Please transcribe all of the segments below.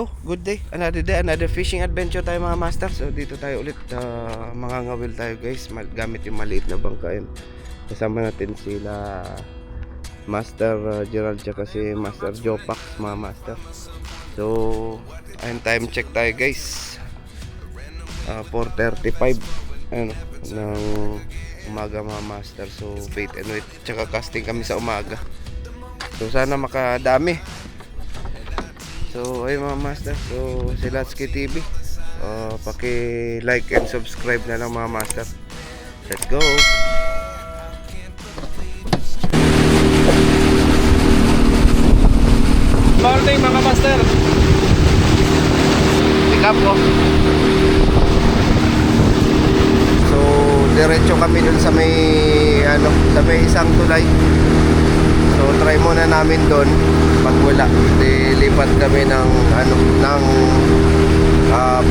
Good day, another fishing adventure tayo mga master. So dito tayo ulit, mga ngawil tayo guys, gamit yung maliit na bangka yun. Kasama natin sila Master Gerald tsaka si Master Jopax mga master. So ayun, time check tayo guys, 4:35 ano, ng umaga mga master. So bait and wait tsaka casting kami sa umaga. So sana makadami. So ayun mga master, so si Latsuki TV, paki-like and subscribe na lang mga master. Let's go! Morning mga master. Pick up ko. So diretso kami dun sa may sa may isang tulay. So try muna namin doon. Pag wala, lipat kami ng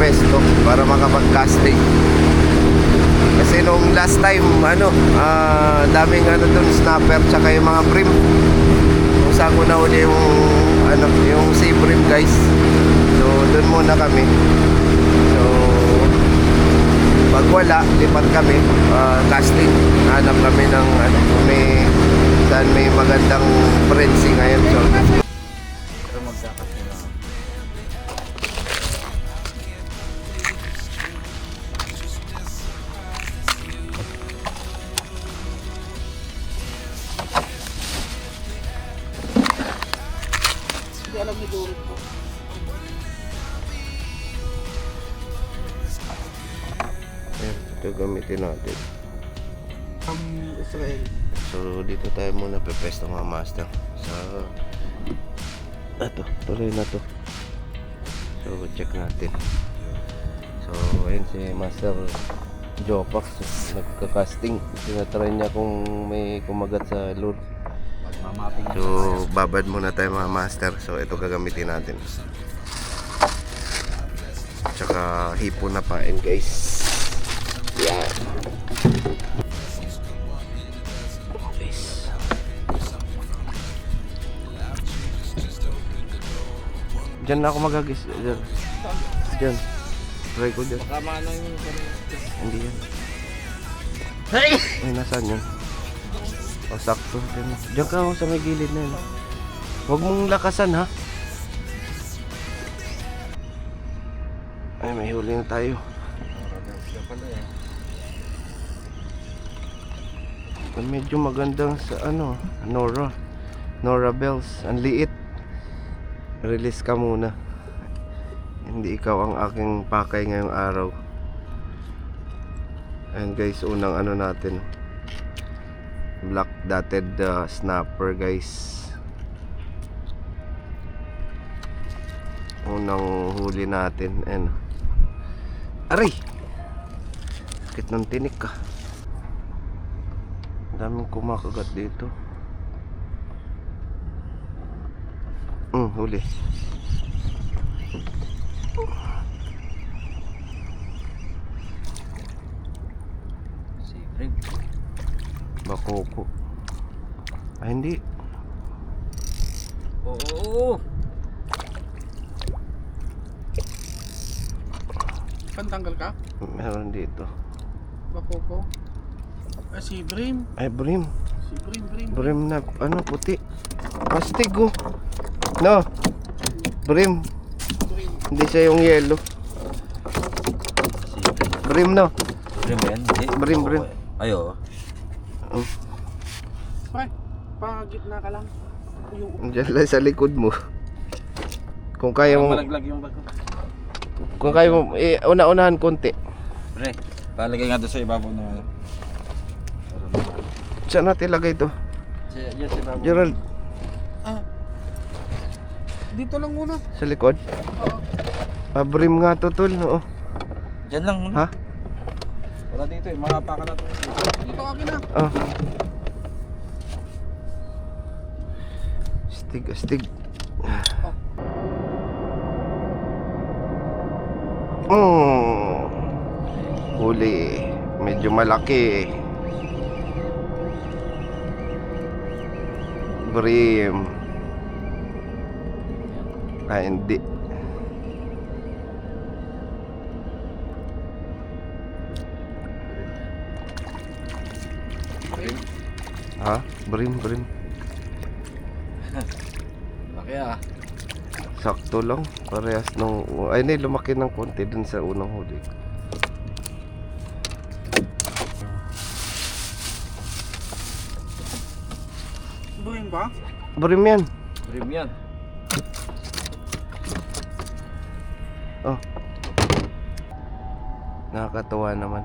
pesto para makapag-casting. Kasi nung last time daming doon snapper tsaka yung mga brim. Kung saan ko na uli yung sea brim guys. So doon muna kami. So pag wala, lipat kami casting. Hanap kami ng saan may magandang prensing ngayon. So Pero magkakasya na. Hindi alam ni Doris po. ayan, ito gamitin natin. Israel. So dito tayo muna pepesto mga master sa tuloy na to. So check natin. So ayun si Master Jopax, nagka-casting. Tinatry niya kung may kumagat sa lure. So babad muna tayo mga master. So ito gagamitin natin. Tsaka hipo na pain guys. Yan. Diyan na ako magagis. Diyan. Try ko dyan. Tama na yung Hindi yan. Hey! Ay, nasaan yun? O, sakto. Diyan ka sa may gilid na yun. Huwag mong lakasan ha. Ay, may huli na tayo. Medyo magandang sa Nora Bells. Ang liit. Release ka muna. Hindi ikaw ang aking pakay ngayong araw. And guys, unang natin, black dotted snapper guys. Unang huli natin. And aray! Sakit ng tinik ka. Daming kumakagat dito. Huli. Siprig. Bakoko. Ay, hindi. Oo. Pantanggal ka? Meron dito. Bakoko. Si Brim. Ay, brim. Si Brim. Brim na, puti. Pastig oh. No. Brim. Hindi siya yung yellow. Brim no. Brim yan? Brim. Ayo. Ay, pagitna ka lang. Diyan lang sa likod mo. Kung kaya mo, Malaglag yung bago. kung kaya mo, una-unahan konti. Pre, palagay nga doon sa ibabaw na. Saan natin ilagay ito? Yes, ibabaw. Gerald, Dito lang muna. sa likod? Brim nga to tol, no? Diyan lang. Ha? Wala dito eh, mahapa ka na to. Dito akin na. Astig. Huli. Medyo malaki. Brim. Ah, hindi. Ha? Brim. Laki ah. Sakto lang. Parehas nung... Ay, na lumaki ng konti dun sa unang huli. Buhin ba? Brim yan. Brim yan. Oh. Nakakatuwa naman.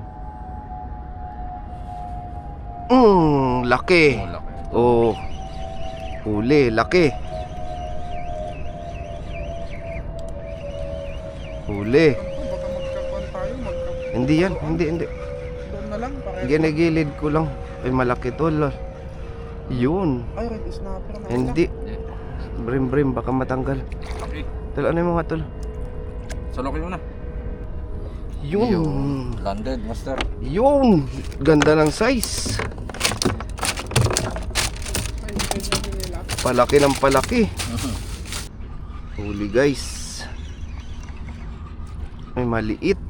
Laki. Oh, laki. Oh. Huli, laki. Huli. Baka magkakuan tayo, Hindi yan, hindi. doon na lang. Ginigilid ko lang. Ay, malaki to, lol. Yun. Ay, red snapper na. Hindi. Brim, baka matanggal. Laki. Tol, ano yung mga tol? Salokin mo na. Yun. Landed, master. Yun. Ganda ng size. Ay, hindi kanya nila. Palaki ng palaki. Huli guys. May maliit.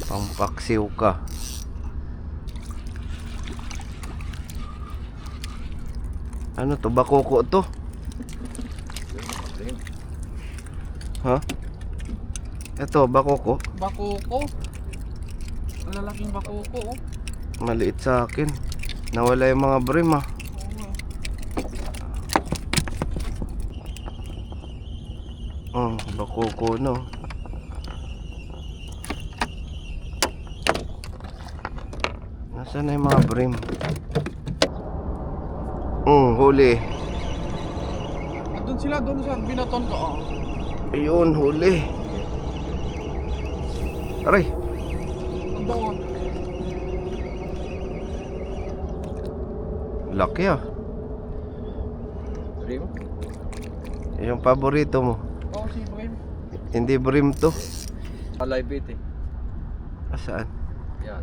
Pampaksiw ka. Ano to? Bakoko to? Ha? Ito, bakoko. Bakoko. Ang lalaking bakoko, oh. Maliit sa akin. Nawala yung mga brim ah. Bakoko no. Nasaan na yung mga brim? Huli. Doon sila, doon sa binaton ko, oh. Ayun, huli. Aray, Doon. laki ah. Brim? Yung paborito mo. Oh, si Brim. Hindi brim to. Alive bait eh. Saan? Yan.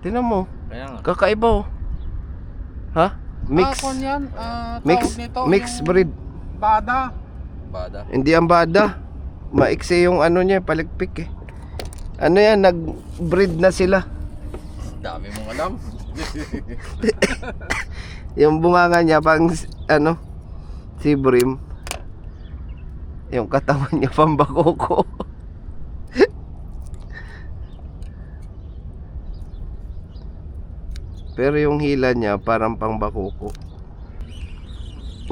Tinan mo, Kaya nga. kakaiba oh. Ha? Mix. Kung yan, Mix, tawag nito, mix yung breed. Bada. Bada. Hindi ang bada. Maiksi yung ano niya, palikpik eh. Ano yan, nag-breed na sila. Dami mong alam. Yung bunganga niya pang ano, si brim. Yung katawan niya pang bakoko. Pero yung hila niya parang pang bakoko.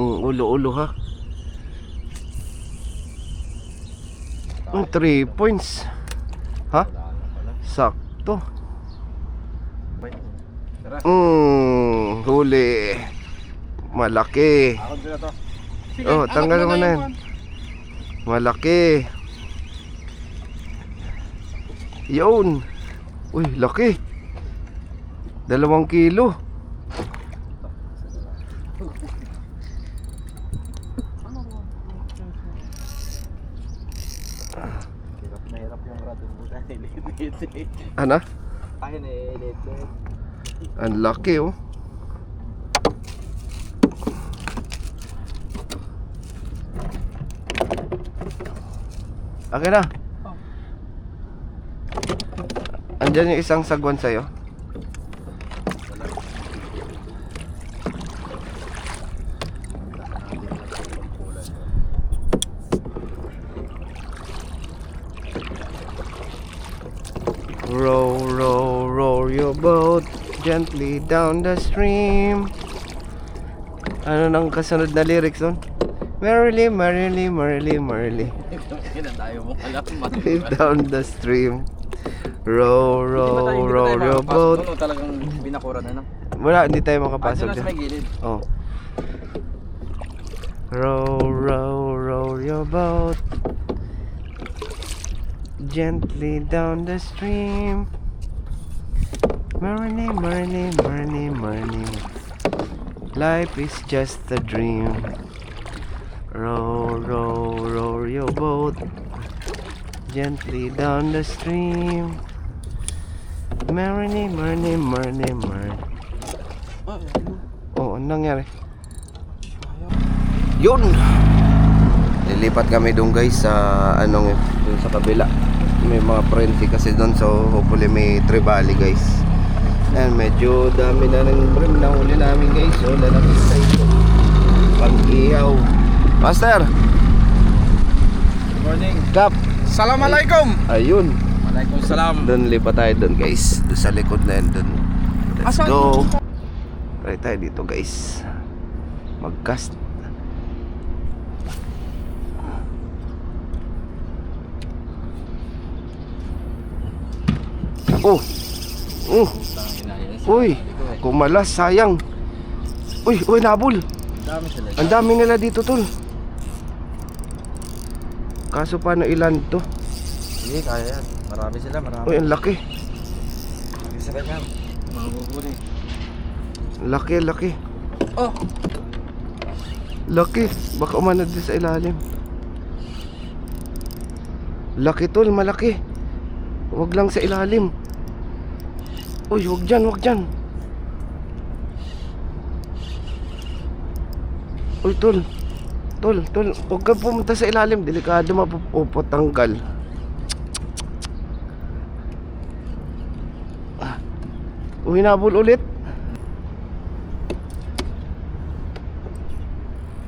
Ulo-ulo ha. 3 points. Ha? Wala na pala. Sakto. Bye. Tara. Huli. Malaki. Ako dito to. Sige, Oh, angat tanggal mo na yung yan. kwan. Malaki. Yun. Uy, laki. 2 kilo. Ano ba? Hirap na hirap yung rad. Buta nilit. Ano? Akin eh, lit. Ang laki oh. Akin na. Oh. Andyan yung isang sagwan sa'yo. Row, row, row your boat gently down the stream. Ano nang kasunod na lyrics doon? Merrily, merrily, merrily, merrily. Kailan tayo mo alam. Down the stream. Row, row, row your boat. Ano talagang binakuran na. Wala, hindi tayo Pasok makapasok na sa dyan. may gilid. Oh. Row, row, row your boat gently down the stream. Merrily, merrily, merrily, merrily. Life is just a dream. Row, row, row your boat gently down the stream. Merrily, merrily, merrily, merrily. Ay, ano? Oh, anong nangyari? Yun! Lilipat kami doon guys sa anong doon sa kabila. May mga frenzy kasi doon, so hopefully may tribali guys. Ayan, medyo dami na ng brim na huli namin guys. So, lalapit sa ito. Pag-ihaw. Master! Good morning. Kap! Assalamualaikum. Ayun. Waalaikumsalam. Doon lipat tayo doon guys. Doon sa likod na yun doon. Let's Asan? go. Try tayo dito guys. Mag-cast. Oh. Oh. Uy. Kumalas. Sayang. Uy. Uy. Nabul. Dami sila. Ang dami nila dito tol. Kaso paano ilan to? Sige, kaya yan. Marami sila, marami. Uy. Ang laki. Isa ka yan. Mahubuli. Laki. Laki. Oh, Laki. Baka umanad din sa ilalim. Laki tol, malaki. Huwag lang sa ilalim. Uy, huwag dyan, huwag dyan. Uy, tol. Tol, huwag kang pumunta sa ilalim. Delikado mapuputanggal. Uy, nabul ulit.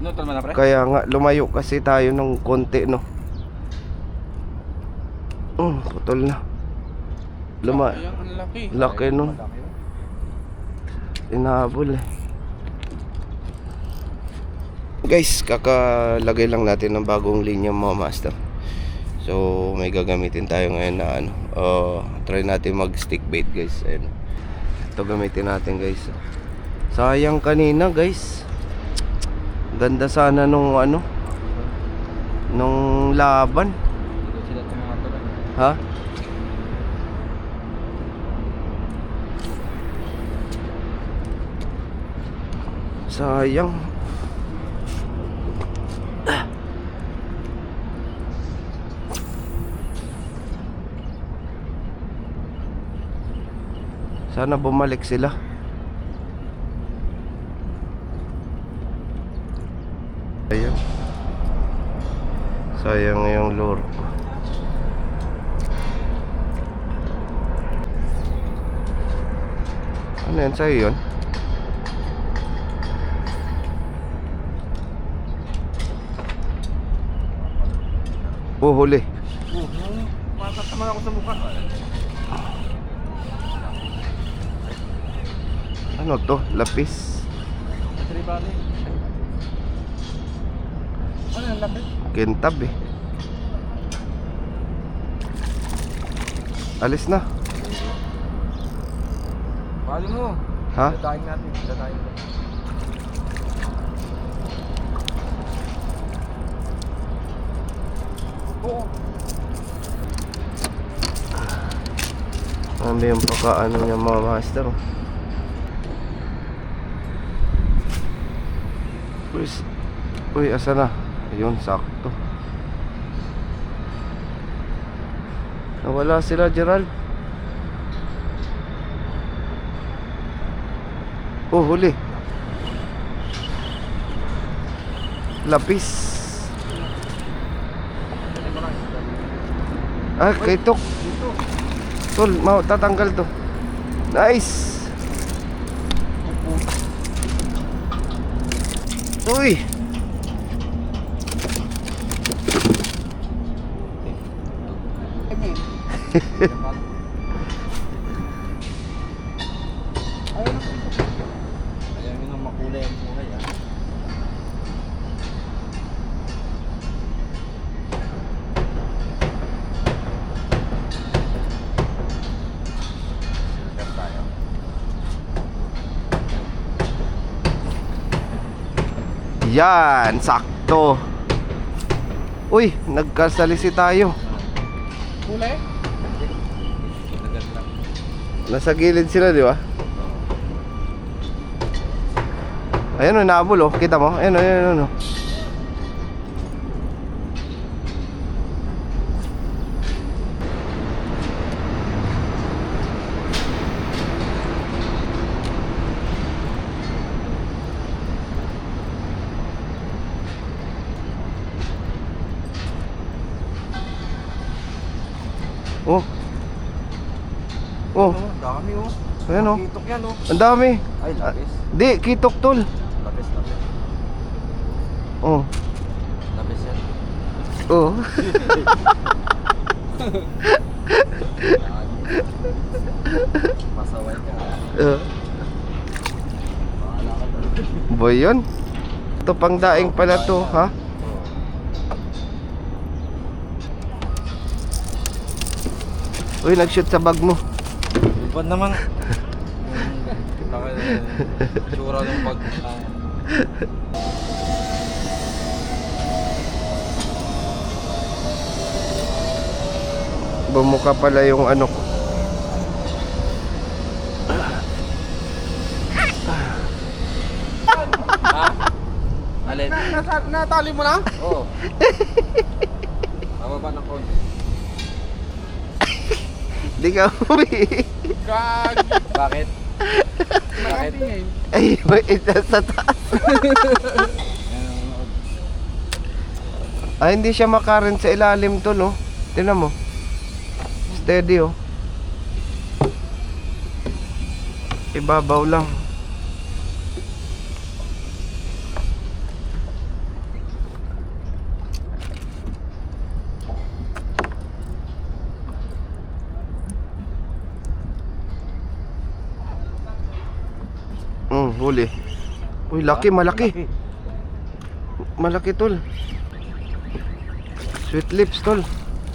Pinutol mo na, pre? Kaya nga, lumayo kasi tayo ng konti, no? Putol na. ayan, ang laki. Laki nun. Inahabol eh. Guys, kakalagay lang natin ng bagong linya mga master. So, may gagamitin tayo ngayon na ano. Try natin mag stick bait guys. Ayan. Ito gamitin natin guys. Sayang kanina guys. Ganda sana nung ano. Nung laban. Dito sila tumatalan. Ha? Sayang. Sana bumalik sila. Ayun. Sayang yung lure ko. Ano yan sa'yo yun? Oh, huli. Matataman ako sa mukha. Ano to? Lapis. Tribali. Ano yung lapit? Kintab eh. Alis na. Pali mo. Ha? Dadaing natin. Dadaing natin. Oo. Ano yung pagkaano niya mga master? Uy, asa na? Ayun, sakto. Nawala sila, Gerald. Oh, huli. Lapis. Ah, kay Tok. Tol, tatanggal to. Nice. Uy. Ayan yun ang makulay ang buhay, ha? Silver tayo. Yan, sakto. Uy, nagkasalisi tayo. Huli? Dagat lang. Nasa gilid sila, di ba? Ayun, nabul oh. Kita mo? Ayun, ayun, ayun. Oh. Oh. Dami, oh. Ayan o. Kitok yan oh. Ang dami. Ay, lapis. Di, kitok tol. Lapis. Oh. Lapis yan. Oh. Pasaway ka. Bahala ka doon. Boy yun. Ito pang daing pala to, ha? Uy, nag-shoot sa bag mo. Lupad naman. Kita ka tsura ng pag... Bumuka pala yung ano ko. Ha? Alin? Natali mo na? Oo. Mababa ng konti. Di ka uwi. Gagi. Bakit? Bakit? Nakatingin. Ay, may isa sa taas. Ay, hindi siya makarin sa ilalim to, no? Tingnan mo. Steady, oh. Ibabaw lang. Huli. Uy, laki, malaki. Malaki, tol. Sweet lips, tol.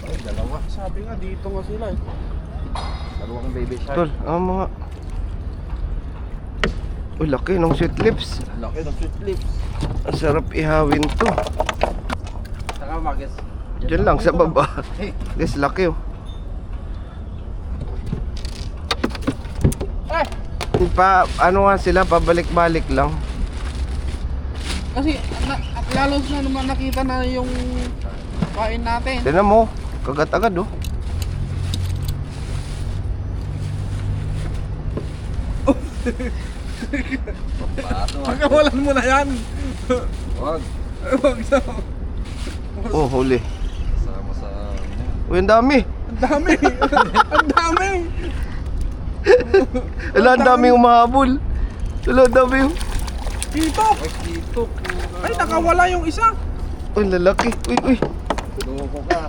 Ay, dalawa. Sabi nga, dito nga sila eh. Dalawang baby shark. Tol, mga... Uy, laki ng sweet lips. Laki ng sweet lips. Ang sarap ihawin to. Saka magis. Diyan lang sa baba. Guys, laki, oh. Eh! Ano nga sila, pabalik-balik lang. Kasi lalo na naman nakita na yung kain natin. Tignan mo, kagat-agad, oh. Pato. Pagkawalan mo na yan. Wag. Huwag na. Oh, huli. Sama sa... Uy, ang dami. Ang dami. Ang dami. Wala, ang daming umahabol. Wala, ang dami, oh. Dito. Ay, kitok. Ay, nakawala yung isa. Uy, lalaki. Uy. Loko ka.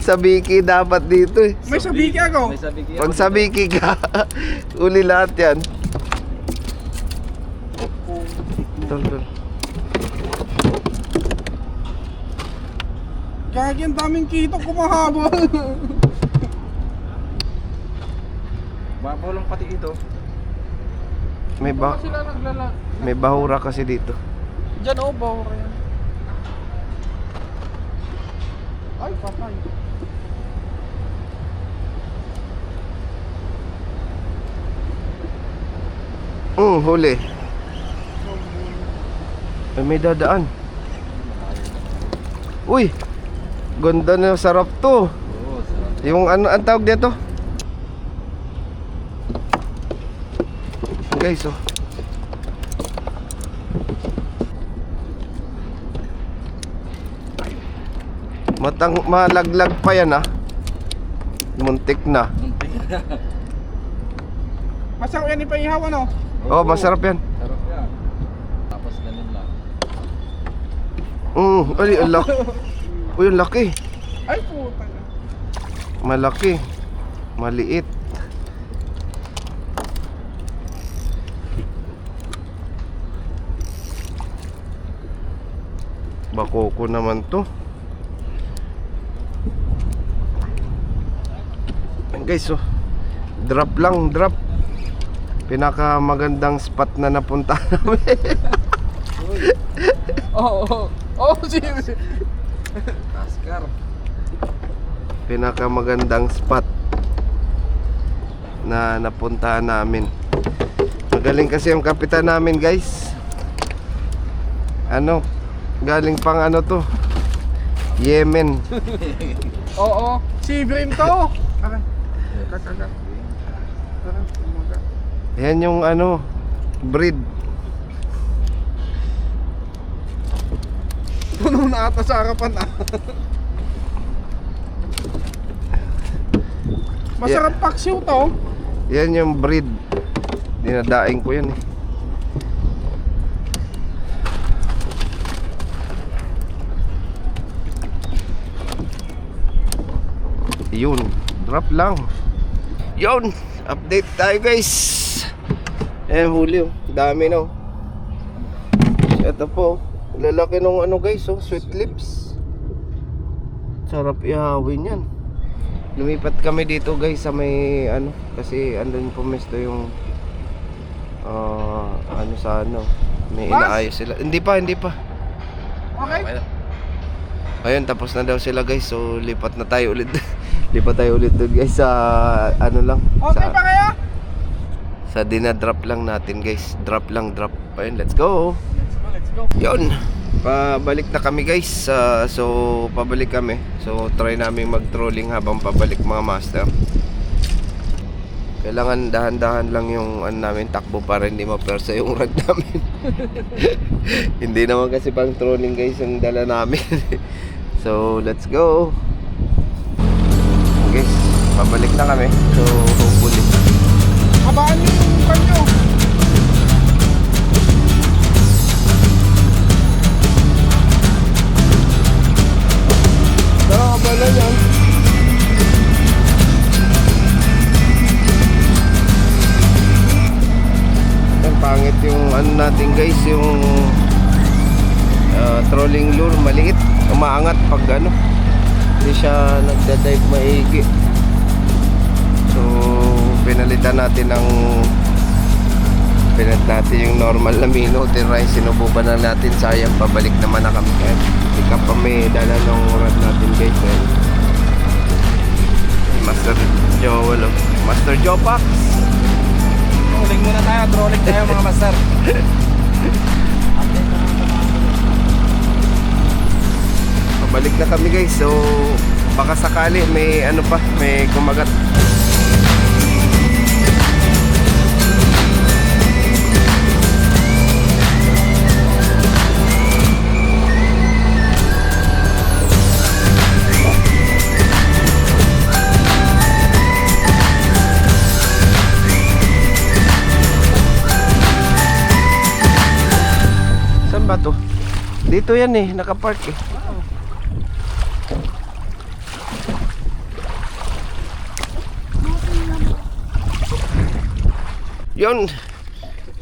Sa Biki dapat dito, eh. May sabiki ako. May sabi Pag sa Biki ka, uli lahat yan. Tol. Gagi, ang daming kitok kumahabol. Mapulong pati ito. Baka sila naglala. May bahura kasi dito. Diyan o, bahura yan. Ay, patay. Huli. Ay, may dadaan. Uy, ganda na, sarap to. Oo, sarap. Yung ano, ang tawag dito? Guys, oh. Malaglag pa yan, ah. Muntik na. Masarap yan ipaihaw, ano? Oh, masarap yan. Sarap yan. Tapos ganun lang. Ay, ang laki. Uy, ang laki. Ay, puta. Malaki. Maliit. Bakoko naman to. Guys, oh. Drop lang, drop. Pinaka magandang spot na napunta namin. Oo. Oo, sige. Taskar. Pinaka magandang spot na napuntahan namin. Magaling kasi yung kapitan namin, guys. Ano, galing pang ano to, Yemen. Oo. Si Ibrahim to. Aray. Kakagat. Tara, umaga. Yan yung ano, breed. Puno na ata sa harapan na. Masarap paksiw to. Yan yung breed. Dinadaing ko yan eh. Yun, drop lang. Yun, update tayo guys. Huli oh, dami no. Ito po, lalaki nung ano guys oh, sweet lips. Sarap ihawin yan. Lumipat kami dito guys sa may ano, kasi andun pumesto yung ano sa ano, may inaayos sila. Hindi pa. Okay. Ayun, tapos na daw sila guys, so lipat na tayo ulit. Lipat tayo ulit doon guys sa ano lang. Okay pa kaya? Sa dinadrop lang natin guys. Drop. Ayun, let's go. Let's go. Yun, pabalik na kami guys. So pabalik kami. So try namin mag-trolling habang pabalik mga master. Kailangan dahan-dahan lang yung ano namin, takbo para hindi mapersa yung rod namin. Hindi naman kasi pang trolling guys yung dala namin. So let's go. Guys, pabalik na kami. So hopefully Habaan niyo yung kanyo. Nakakaba na yan. Ang pangit yung ano natin guys, yung trolling lure, maliit, umaangat pag ano, hindi siya nagdadive maigi. So pinalitan natin yung normal na minnow try, sinubukan na natin, sayang pabalik naman na kami kahit hindi ka pa may dala ng rod natin guys. Master Joel, Master Jopax. Trolling muna tayo, trolling tayo mga master. Pabalik na kami guys, so baka sakali may ano pa, may kumagat. Saan ba to? Dito yan eh, nakapark eh. Yun,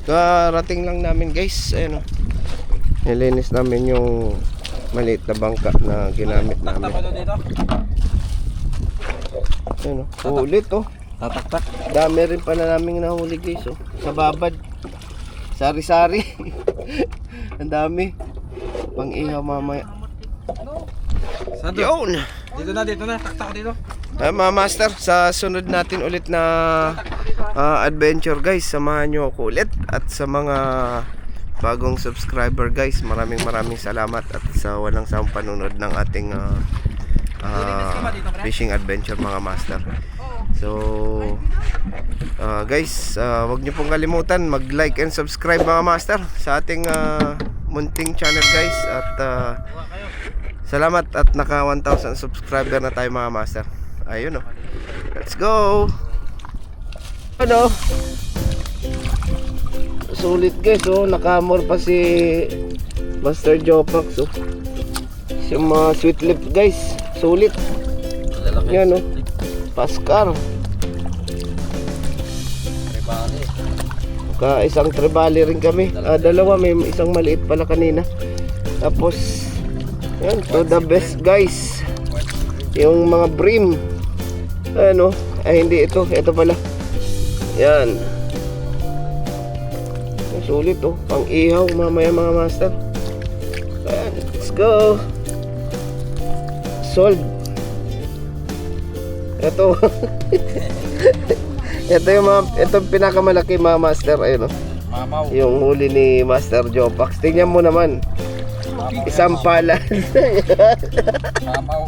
karating lang namin guys. Ayun, nilinis namin yung maliit na bangka na ginamit namin. Ayun, ulit oh. Tatak-tak. Dami rin pala naming nahuli guys oh. Sa babad, sari-sari. Ang dami. Pang ihaw mamaya. Yun. Dito na, taktak dito. Mga master, sa sunod natin ulit na adventure guys, samahan nyo ako ulit. At sa mga bagong subscriber guys, maraming salamat. At sa walang sawang panunod ng ating fishing adventure mga master. So guys, wag nyo pong kalimutan mag-like and subscribe mga master sa ating munting channel guys. At salamat at naka 1,000 subscriber na tayo mga master. Ayun oh. Let's go. Ano? Sulit guys oh, nakamor pa si Master Jopax oh. Yung mga sweet lip guys, sulit. Yan oh. Pascar. Isang tribali rin kami. Dalawa, may isang maliit pala kanina. Tapos yan, to the best guys. Yung mga brim. Ano? Ay hindi ito pala. Yan. Sulit oh, pang ihaw mamaya mga master. Ayan, let's go. Solve. Ito. Ito pinakamalaki mga master, ayun oh. Mamaw. Yung huli ni Master Jopax. Tingnan mo naman. Isang pala. Mamaw.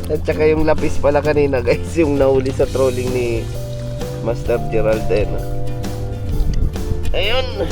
At saka yung lapis pala kanina guys, yung nahuli sa trolling ni Master Gerald. Ayun.